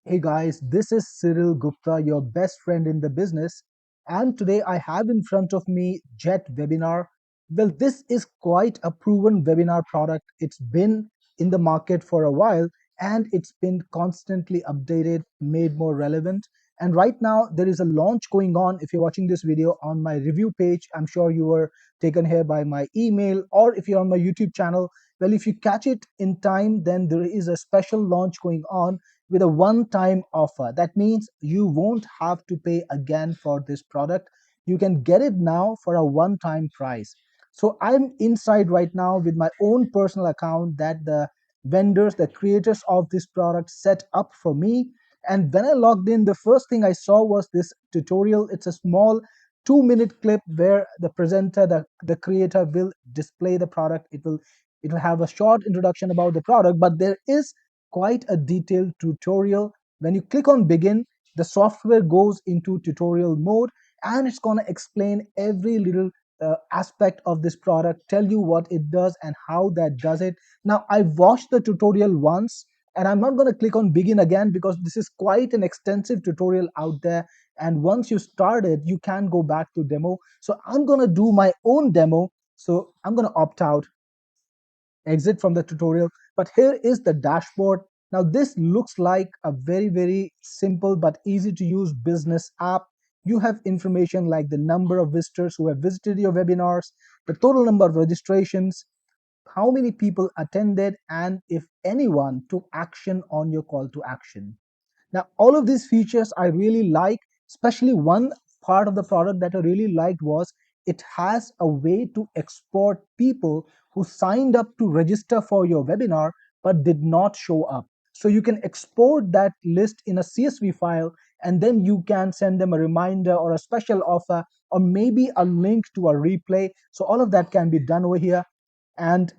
Hey guys, this is Cyril Gupta, your best friend in the business. And today I have in front of me JetWebinar. Well, this is quite a proven webinar product. It's been in the market for a while and it's been constantly updated, made more relevant. And right now there is a launch going on. If you're watching this video on my review page, I'm sure you were taken here by my email, or if you're on my YouTube channel, well, if you catch it in time, then there is a special launch going on with a one time offer. That means you won't have to pay again for this product. You can get it now for a one time price. So I'm inside right now with my own personal account that the vendors, the creators of this product set up for me. And when I logged in, the first thing I saw was this tutorial. It's a small 2 minute clip where the presenter, the creator will display the product. It will have a short introduction about the product, but there is quite a detailed tutorial. When you click on begin, the software goes into tutorial mode and it's going to explain every little aspect of this product, tell you what it does and how that does it. Now, I watched the tutorial once and I'm not going to click on begin again because this is quite an extensive tutorial out there. And once you start it, you can go back to demo. So I'm going to do my own demo. So I'm going to opt out, exit from the tutorial. But here is the dashboard. Now this looks like a very simple but easy to use business app. You have information like the number of visitors who have visited your webinars, the total number of registrations, how many people attended, and if anyone took action on your call to action. Now, all of these features I really like, especially one part of the product that I really liked was it has a way to export people who signed up to register for your webinar but did not show up. So you can export that list in a CSV file and then you can send them a reminder or a special offer or maybe a link to a replay. So all of that can be done over here. And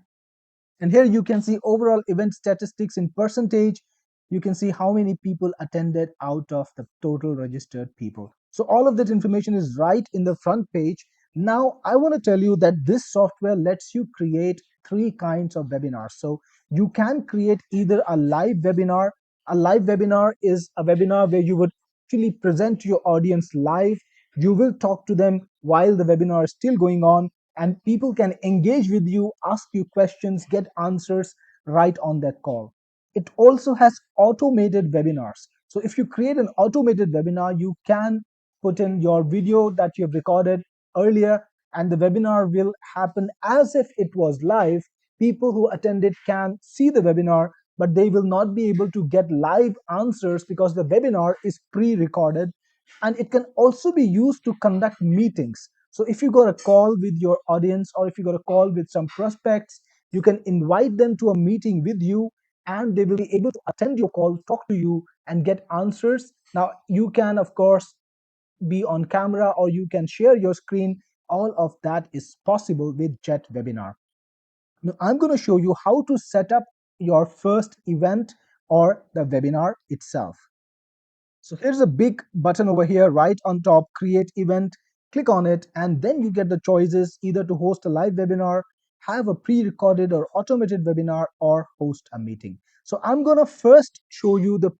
and here you can see overall event statistics in percentage. You can see how many people attended out of the total registered people. So all of that information is right in the front page. Now, I want to tell you that this software lets you create three kinds of webinars. So you can create either a live webinar. A live webinar is a webinar where you would actually present to your audience live. You will talk to them while the webinar is still going on, and people can engage with you, ask you questions, get answers right on that call. It also has automated webinars. So if you create an automated webinar, you can put in your video that you've recorded earlier, and the webinar will happen as if it was live. People who attended can see the webinar, but they will not be able to get live answers because the webinar is pre recorded. And it can also be used to conduct meetings. So if you got a call with your audience or if you got a call with some prospects, you can invite them to a meeting with you and they will be able to attend your call, talk to you, and get answers. Now, you can, of course, be on camera or you can share your screen. All of that is possible with JetWebinar. Now, I'm going to show you how to set up your first event or the webinar itself. So here's a big button over here right on top, create event. Click on it and then you get the choices either to host a live webinar, have a pre-recorded or automated webinar, or host a meeting. So I'm going to first show you the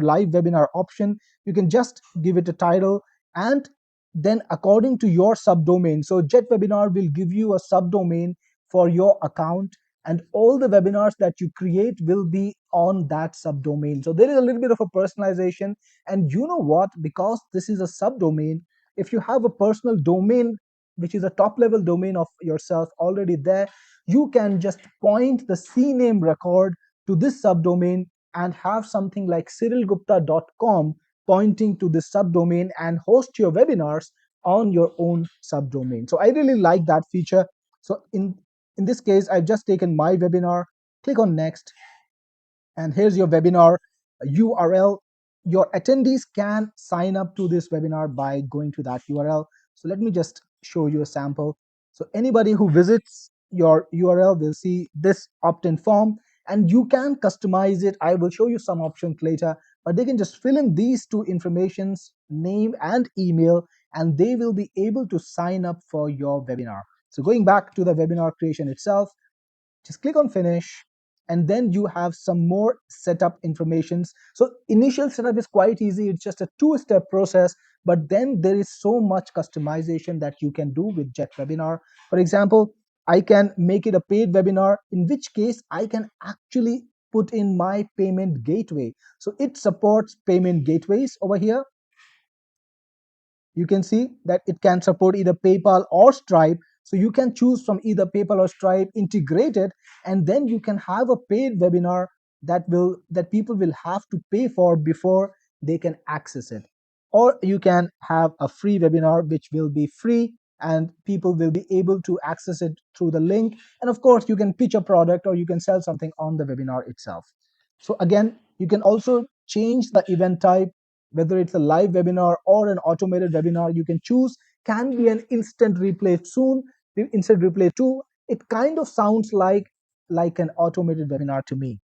live webinar option. You can just give it a title and then according to your subdomain. So JetWebinar will give you a subdomain for your account and all the webinars that you create will be on that subdomain. So there is a little bit of a personalization. And you know what? Because this is a subdomain, if you have a personal domain, which is a top level domain of yourself already there, you can just point the CNAME record to this subdomain and have something like cyrilgupta.com pointing to this subdomain and host your webinars on your own subdomain. So I really like that feature. So in this case, I've just taken my webinar, click on next, and here's your webinar URL. Your attendees can sign up to this webinar by going to that URL. So let me just show you a sample. So anybody who visits your URL will see this opt-in form and you can customize it. I will show you some options later, but they can just fill in these two informations, name and email, and they will be able to sign up for your webinar. So going back to the webinar creation itself, just click on finish and then you have some more setup informations. So initial setup is quite easy, it's just a two-step process, but then there is so much customization that you can do with JetWebinar. For example, I can make it a paid webinar, in which case I can actually put in my payment gateway. So it supports payment gateways over here. You can see that it can support either PayPal or Stripe. So you can choose from either PayPal or Stripe, integrate it, and then you can have a paid webinar that people will have to pay for before they can access it. Or you can have a free webinar which will be free and people will be able to access it through the link. And of course, you can pitch a product or you can sell something on the webinar itself. So again, you can also change the event type, whether it's a live webinar or an automated webinar. You can choose, can be an instant replay soon, instant replay too. It kind of sounds like an automated webinar to me.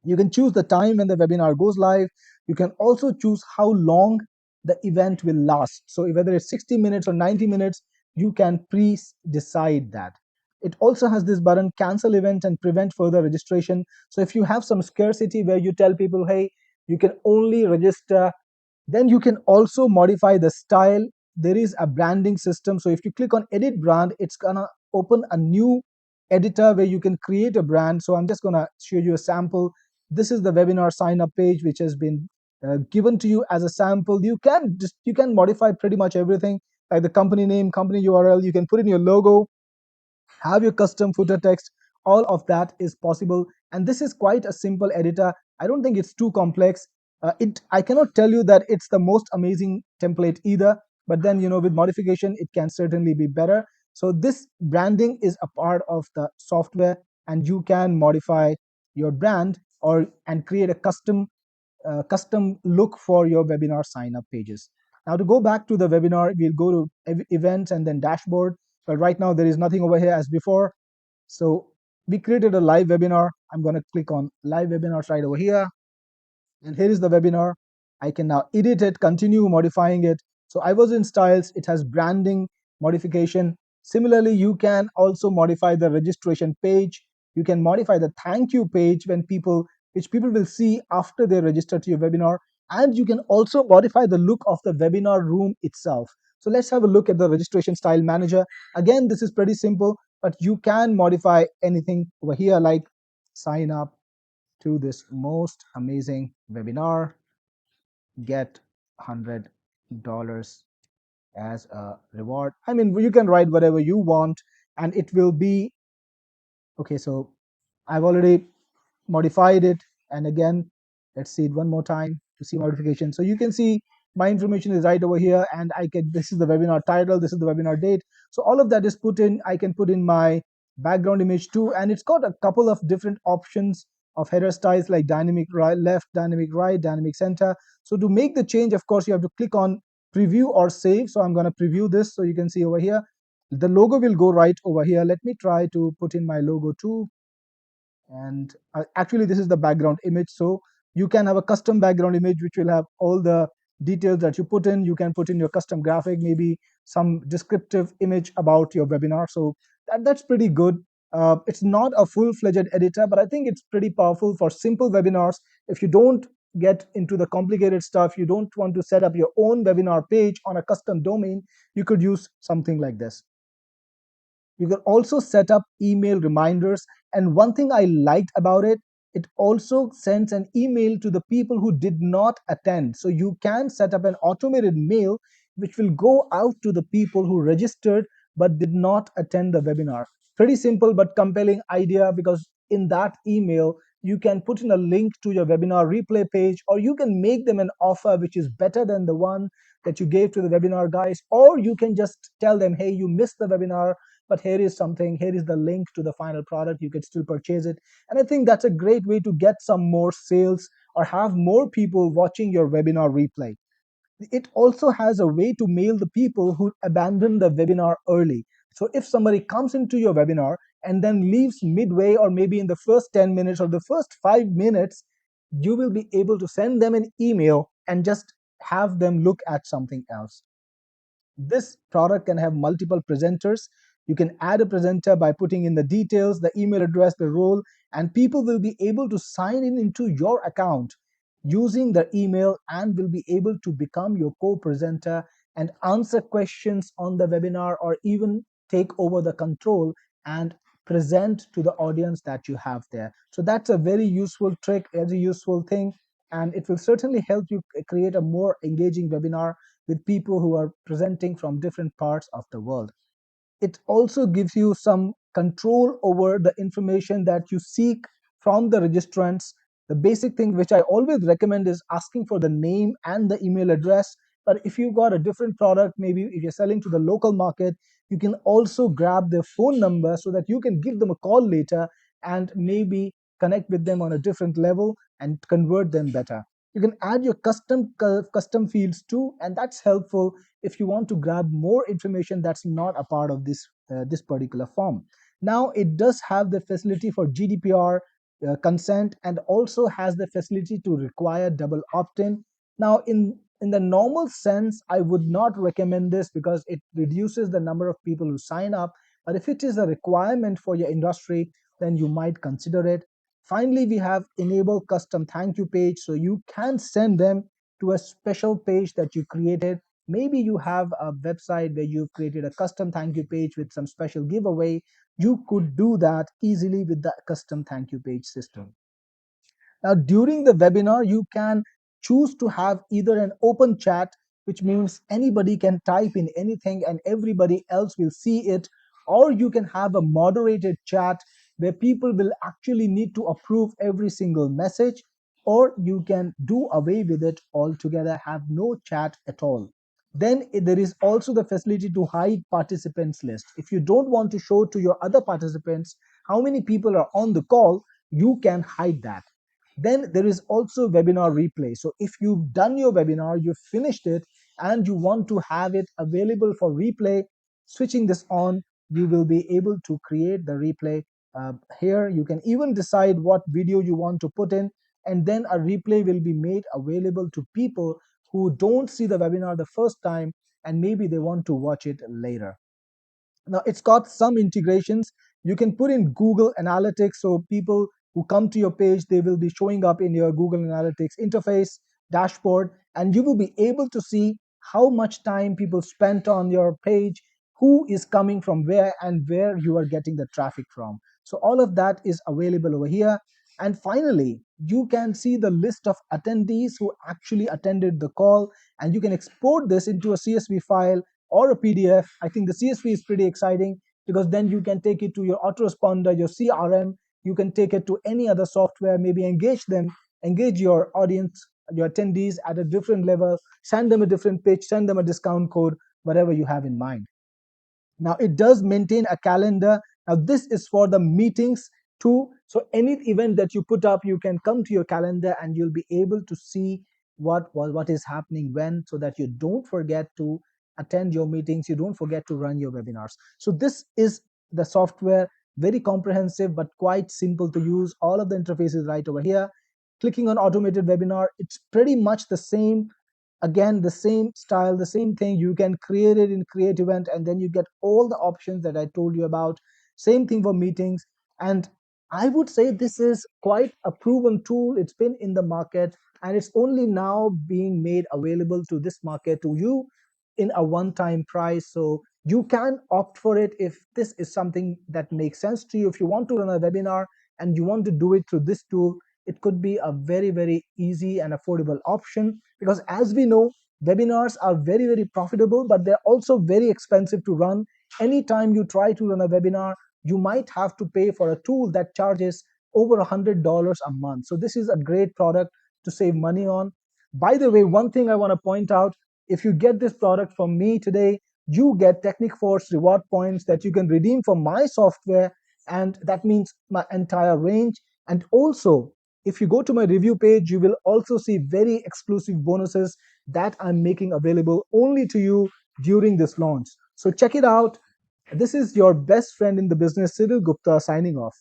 You can choose the time when the webinar goes live. You can also choose how long the event will last. So whether it's 60 minutes or 90 minutes, you can pre-decide that. It also has this button, cancel event and prevent further registration. So if you have some scarcity where you tell people, hey, you can only register, then you can also modify the style. There is a branding system. So if you click on edit brand, it's gonna open a new editor where you can create a brand. So I'm just gonna show you a sample. This is the webinar sign up page which has been given to you as a sample. You can modify pretty much everything, like the company name, company URL. You can put in your logo, have your custom footer text. All of that is possible, and this is quite a simple editor. I don't think it's too complex. It I cannot tell you that it's the most amazing template either, but then with modification it can certainly be better. So this branding is a part of the software, and you can modify your brand or and create a custom look for your webinar sign up pages. Now to go back to the webinar, we'll go to events and then dashboard. But right now there is nothing over here as before. So we created a live webinar. I'm going to click on live webinars right over here. And here is the webinar. I can now edit it, continue modifying it. So I was in styles, it has branding modification. Similarly, you can also modify the registration page. You can modify the thank you page which people will see after they register to your webinar. And you can also modify the look of the webinar room itself. So let's have a look at the registration style manager. Again, this is pretty simple, but you can modify anything over here, like sign up to this most amazing webinar, get $100 as a reward. I mean, you can write whatever you want, and it will be okay. So I've already modified it, and again, let's see it one more time to see modification. So you can see my information is right over here, and this is the webinar title, this is the webinar date. So all of that is put in. I can put in my background image too, and it's got a couple of different options of header styles, like dynamic right, left, dynamic right, dynamic center. So to make the change, of course, you have to click on preview or save. So I'm going to preview this, so you can see over here the logo will go right over here. Let me try to put in my logo too. And actually this is the background image. So you can have a custom background image which will have all the details that you put in. You can put in your custom graphic, maybe some descriptive image about your webinar. So that's pretty good. It's not a full-fledged editor, but I think it's pretty powerful for simple webinars. If you don't get into the complicated stuff, you don't want to set up your own webinar page on a custom domain, you could use something like this. You can also set up email reminders. And one thing I liked about it, it also sends an email to the people who did not attend. So you can set up an automated mail which will go out to the people who registered but did not attend the webinar. Pretty simple but compelling idea, because in that email, you can put in a link to your webinar replay page, or you can make them an offer which is better than the one that you gave to the webinar guys, or you can just tell them, hey, you missed the webinar, but here is something, here is the link to the final product, you could still purchase it. And I think that's a great way to get some more sales or have more people watching your webinar replay. It also has a way to mail the people who abandon the webinar early. So if somebody comes into your webinar and then leaves midway, or maybe in the first 10 minutes or the first 5 minutes, you will be able to send them an email and just have them look at something else. This product can have multiple presenters. You can add a presenter by putting in the details, the email address, the role, and people will be able to sign in into your account using their email and will be able to become your co-presenter and answer questions on the webinar, or even take over the control and present to the audience that you have there. So that's a very useful trick, very useful thing, and it will certainly help you create a more engaging webinar with people who are presenting from different parts of the world. It also gives you some control over the information that you seek from the registrants. The basic thing which I always recommend is asking for the name and the email address. But if you've got a different product, maybe if you're selling to the local market, you can also grab their phone number so that you can give them a call later and maybe connect with them on a different level and convert them better. You can add your custom fields too, and that's helpful if you want to grab more information that's not a part of this particular form. Now it does have the facility for GDPR consent, and also has the facility to require double opt-in. Now in the normal sense, I would not recommend this because it reduces the number of people who sign up. But if it is a requirement for your industry, then you might consider it. Finally, we have enable custom thank you page, so you can send them to a special page that you created. Maybe you have a website where you've created a custom thank you page with some special giveaway. You could do that easily with the custom thank you page system. Now, during the webinar, you can choose to have either an open chat, which means anybody can type in anything and everybody else will see it, or you can have a moderated chat where people will actually need to approve every single message, or you can do away with it altogether, have no chat at all. Then there is also the facility to hide participants list. If you don't want to show to your other participants how many people are on the call, you can hide that. Then there is also webinar replay. So if you've done your webinar, you've finished it, and you want to have it available for replay, switching this on, you will be able to create the replay. Here, you can even decide what video you want to put in, and then a replay will be made available to people who don't see the webinar the first time and maybe they want to watch it later. Now it's got some integrations. You can put in Google Analytics, so people who come to your page, they will be showing up in your Google Analytics interface dashboard, and you will be able to see how much time people spent on your page, who is coming from where, and where you are getting the traffic from. So all of that is available over here. And finally, you can see the list of attendees who actually attended the call, and you can export this into a CSV file or a PDF. I think the CSV is pretty exciting because then you can take it to your autoresponder, your CRM. You can take it to any other software, maybe engage them, engage your audience, your attendees at a different level, send them a different pitch, send them a discount code, whatever you have in mind. Now it does maintain a calendar. Now this is for the meetings too. So any event that you put up, you can come to your calendar and you'll be able to see what is happening when, so that you don't forget to attend your meetings, you don't forget to run your webinars. So this is the software, very comprehensive but quite simple to use. All of the interfaces right over here. Clicking on automated webinar, it's pretty much the same. Again, the same style, the same thing. You can create it in create event, and then you get all the options that I told you about. Same thing for meetings. And I would say this is quite a proven tool. It's been in the market, and it's only now being made available to this market, to you, in a one-time price. So you can opt for it if this is something that makes sense to you. If you want to run a webinar and you want to do it through this tool, it could be a very, very easy and affordable option, because as we know, webinars are very, very profitable, but they're also very expensive to run. Anytime you try to run a webinar, you might have to pay for a tool that charges over $100 a month. So this is a great product to save money on. By the way, one thing I want to point out, if you get this product from me today, you get Technic Force reward points that you can redeem for my software, and that means my entire range. And also, if you go to my review page, you will also see very exclusive bonuses that I'm making available only to you during this launch. So check it out. This is your best friend in the business, Cyril Gupta, signing off.